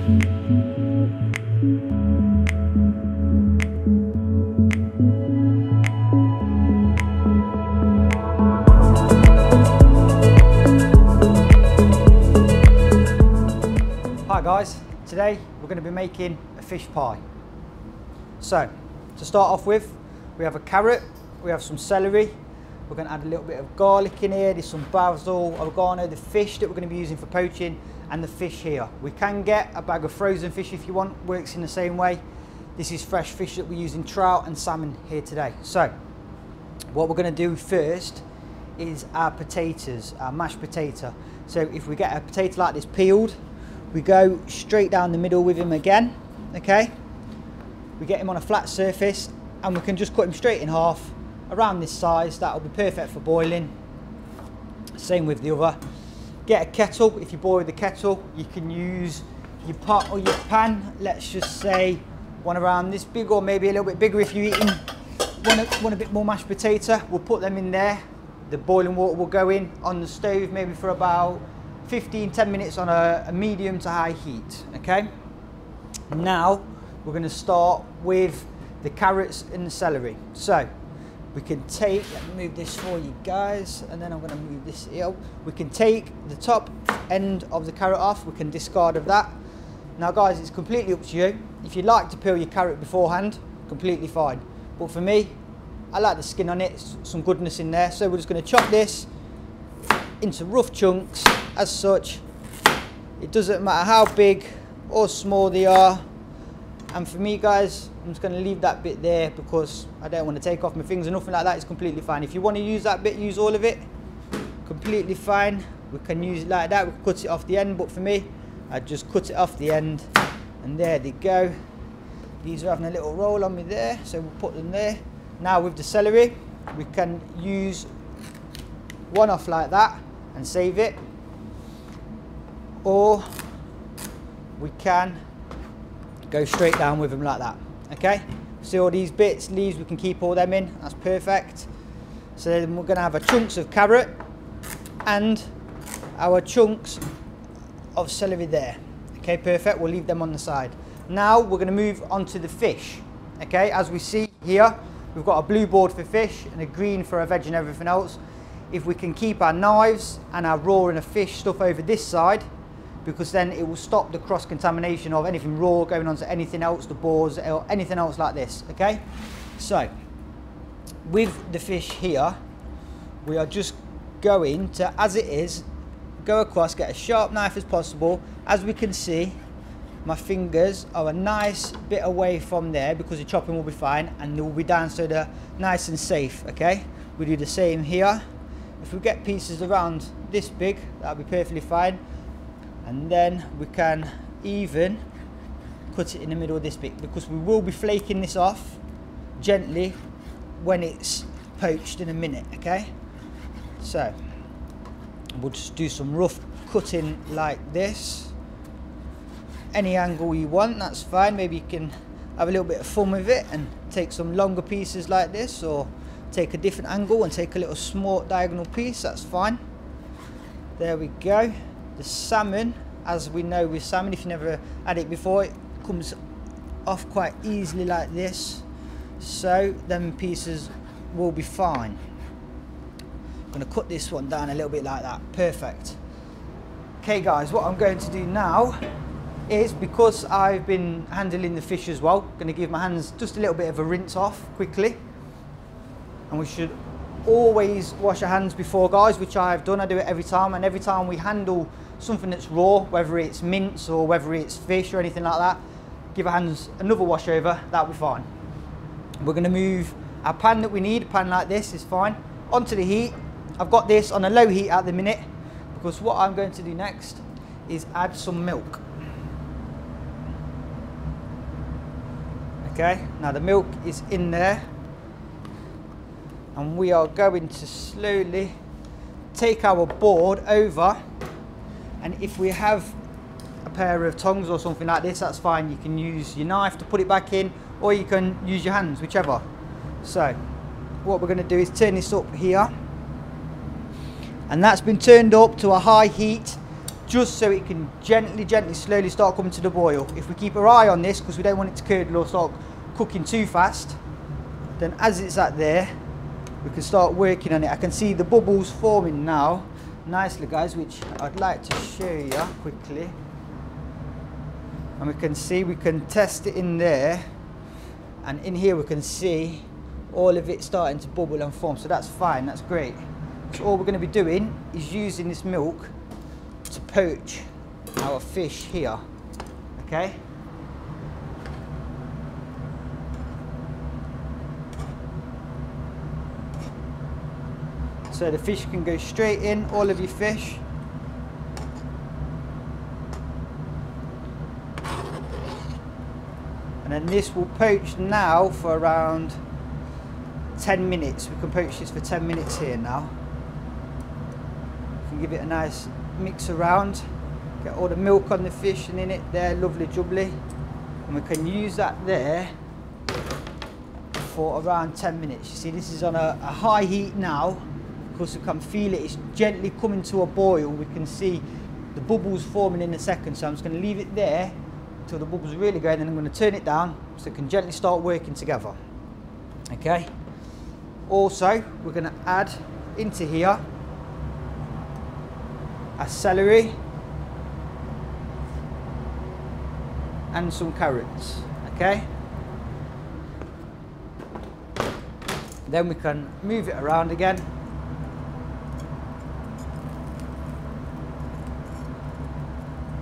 Hi guys, today we're going to be making a fish pie. So, to start off with, we have a carrot, we have some celery, we're going to add a little bit of garlic in here, there's some basil, oregano, the fish that we're going to be using for poaching, and the fish here. We can get a bag of frozen fish if you want, works in the same way. This is fresh fish that we're using, trout and salmon here today. So, what we're going to do first is our potatoes, our mashed potato. So if we get a potato like this peeled, we go straight down the middle with him again, okay? We get him on a flat surface and we can just cut him straight in half around this size. That'll be perfect for boiling. Same with the other. Get a kettle. If you boil the kettle, you can use your pot or your pan. Let's just say one around this big, or maybe a little bit bigger if you're eating one a bit more mashed potato. We'll put them in there. The boiling water will go in on the stove maybe for about 15-10 minutes on a medium to high heat, okay? Now we're going to start with the carrots and the celery. So we can take, let me move this for you guys, and then I'm going to move this here. We can take the top end of the carrot off, we can discard of that. Now guys, it's completely up to you. If you like to peel your carrot beforehand, completely fine. But for me, I like the skin on it, some goodness in there. So we're just going to chop this into rough chunks as such. It doesn't matter how big or small they are. And for me guys, I'm just going to leave that bit there because I don't want to take off my fingers or nothing like that. It's completely fine. If you want to use that bit, use all of it, completely fine. We can use it like that, we can cut it off the end, but for me, I just cut it off the end, and there they go. These are having a little roll on me there, so we'll put them there. Now with the celery, we can use one off like that and save it, or we can go straight down with them like that, okay? See all these bits, leaves, we can keep all them in, that's perfect. So then we're going to have our chunks of carrot and our chunks of celery there, okay, perfect. We'll leave them on the side. Now we're going to move on to the fish, okay? As we see here, we've got a blue board for fish and a green for our veg and everything else. If we can keep our knives and our raw and a fish stuff over this side, because then it will stop the cross-contamination of anything raw going on to anything else, the boars or anything else like this, okay? So, with the fish here, we are just going to, as it is, go across, get a sharp knife as possible. As we can see, my fingers are a nice bit away from there because the chopping will be fine and they will be down so they're nice and safe, okay? We do the same here. If we get pieces around this big, that'll be perfectly fine. And then we can even cut it in the middle of this bit because we will be flaking this off gently when it's poached in a minute, okay? So we'll just do some rough cutting like this. Any angle you want, that's fine. Maybe you can have a little bit of fun with it and take some longer pieces like this, or take a different angle and take a little small diagonal piece, that's fine. There we go. The salmon, as we know with salmon, if you never had it before, it comes off quite easily like this. So them pieces will be fine. I'm going to cut this one down a little bit like that. Perfect. Okay guys, what I'm going to do now is, because I've been handling the fish as well, I'm going to give my hands just a little bit of a rinse off quickly. And we should always wash our hands before guys, which I've done. I do it every time, and every time we handle something that's raw, whether it's mince or whether it's fish or anything like that, give our hands another wash over, that'll be fine. We're going to move our pan that we need, a pan like this is fine, onto the heat. I've got this on a low heat at the minute because what I'm going to do next is add some milk. Okay, now the milk is in there, and we are going to slowly take our board over, and if we have a pair of tongs or something like this, that's fine. You can use your knife to put it back in, or you can use your hands, whichever. So what we're going to do is turn this up here, and that's been turned up to a high heat just so it can gently, slowly start coming to the boil. If we keep our eye on this, because we don't want it to curdle or start cooking too fast, then as it's at there, we can start working on it. I can see the bubbles forming now nicely, guys, which I'd like to show you quickly. And we can see, we can test it in there, and in here we can see all of it starting to bubble and form, so that's fine, that's great. So all we're going to be doing is using this milk to poach our fish here, okay? So the fish can go straight in, all of your fish. And then this will poach now for around 10 minutes. We can poach this for 10 minutes here now. We can give it a nice mix around. Get all the milk on the fish and in it there, lovely jubbly. And we can use that there for around 10 minutes. You see, this is on a high heat now. Of course, we can feel it, it's gently coming to a boil. We can see the bubbles forming in a second. So I'm just going to leave it there until the bubbles are really going, and I'm going to turn it down so it can gently start working together. Okay. Also, we're going to add into here a celery and some carrots. Okay. Then we can move it around again.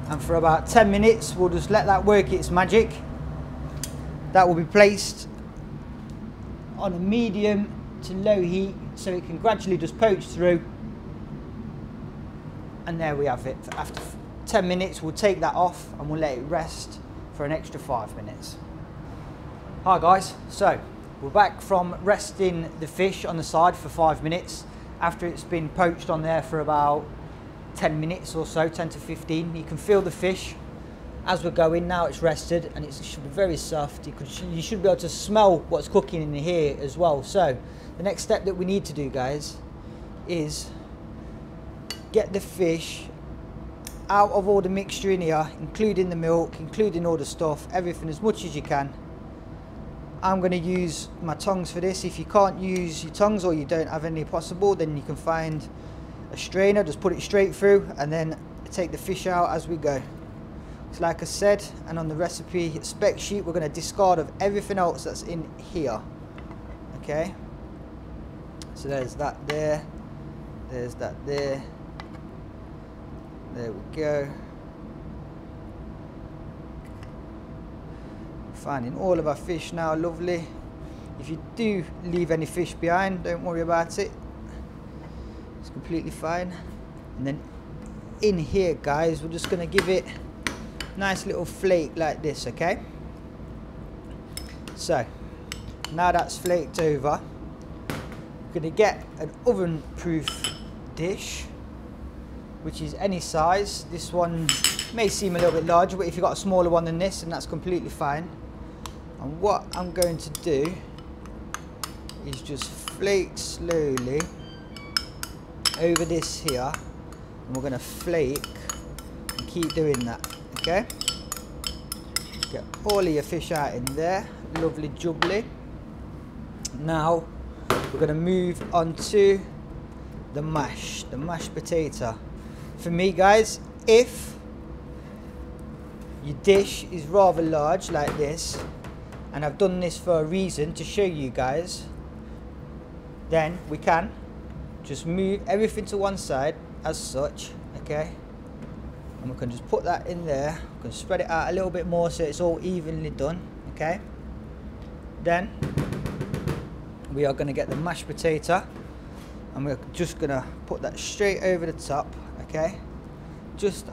And for about 10 minutes, we'll just let that work its magic. That will be placed on a medium to low heat so it can gradually just poach through. And there we have it. After 10 minutes, we'll take that off and we'll let it rest for an extra 5 minutes. Hi guys, so we're back from resting the fish on the side for 5 minutes after it's been poached on there for about 10 minutes or so, 10 to 15. You can feel the fish as we're going. Now it's rested and it should be very soft. You should be able to smell what's cooking in here as well. So the next step that we need to do, guys, is get the fish out of all the mixture in here, including the milk, including all the stuff, everything, as much as you can. I'm going to use my tongs for this. If you can't use your tongs or you don't have any possible, then you can find a strainer, just put it straight through and then take the fish out as we go. So like I said, and on the recipe spec sheet, we're going to discard of everything else that's in here. Okay, so there's that there, there's that there, there we go. Finding all of our fish now, lovely. If you do leave any fish behind, don't worry about it. It's completely fine. And then in here, guys, we're just going to give it a nice little flake like this, okay? So now that's flaked over, we're going to get an oven proof dish, which is any size. This one may seem a little bit larger, but if you've got a smaller one than this, then that's completely fine. And what I'm going to do is just flake slowly over this here, and we're going to flake and keep doing that. Okay, get all of your fish out in there, lovely jubbly. Now we're going to move on to the mashed potato. For me, guys, if your dish is rather large like this, and I've done this for a reason to show you guys, then we can just move everything to one side as such, okay? And we can just put that in there. We can spread it out a little bit more so it's all evenly done, okay? Then we are going to get the mashed potato and we're just going to put that straight over the top, okay? Just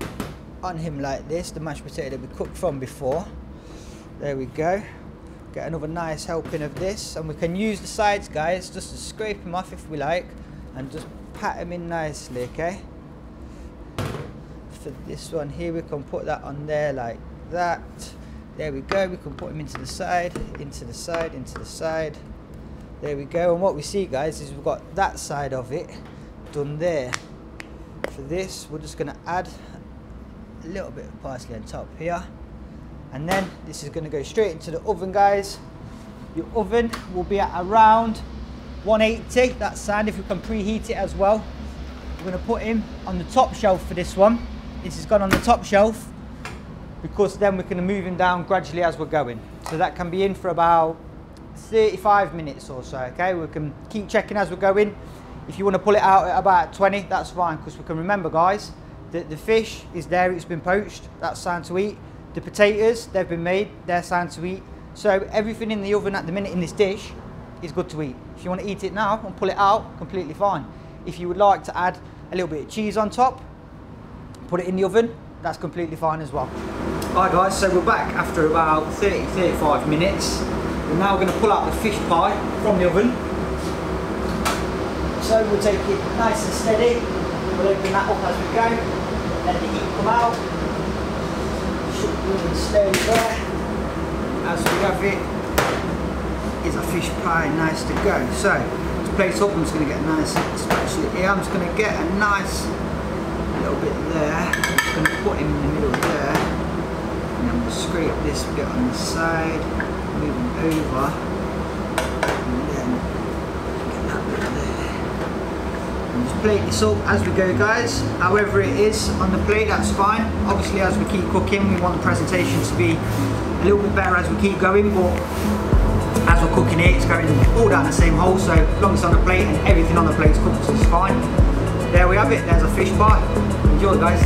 on him like this, the mashed potato that we cooked from before. There we go. Get another nice helping of this, and we can use the sides, guys, just to scrape them off if we like, and just pat them in nicely, okay? For this one here, we can put that on there like that. There we go. We can put them into the side, into the side, into the side. There we go. And what we see, guys, is we've got that side of it done there. For this, we're just going to add a little bit of parsley on top here. And then this is going to go straight into the oven, guys. Your oven will be at around 180, that's sound, if we can preheat it as well. We're going to put him on the top shelf for this one. This has gone on the top shelf because then we're going to move him down gradually as we're going. So that can be in for about 35 minutes or so, okay? We can keep checking as we're going. If you want to pull it out at about 20, that's fine, because we can remember, guys, that the fish is there, it's been poached, that's sound to eat. The potatoes, they've been made, they're sound to eat. So everything in the oven at the minute in this dish is good to eat. If you want to eat it now and pull it out, completely fine. If you would like to add a little bit of cheese on top, put it in the oven, that's completely fine as well. Alright guys, so we're back after about 30-35 minutes. We're now going to pull out the fish pie from the oven. So we'll take it nice and steady. We'll open that up as we go. Let the heat come out. Should be slowly there. As we have it, is a fish pie nice to go. So to plate up, I'm just going to get a nice spatula here. I'm just going to get a nice little bit there. I'm just going to put him in the middle there, and then we'll scrape this bit on the side, move him over, and then get that bit there. And just plate this up as we go, guys. However it is on the plate, that's fine. Obviously, as we keep cooking, we want the presentation to be a little bit better as we keep going, but as we're cooking it, it's going all down the same hole, so as long as it's on the plate and everything on the plate is cooked, it's fine. There we have it, there's a fish pie. Enjoy, guys.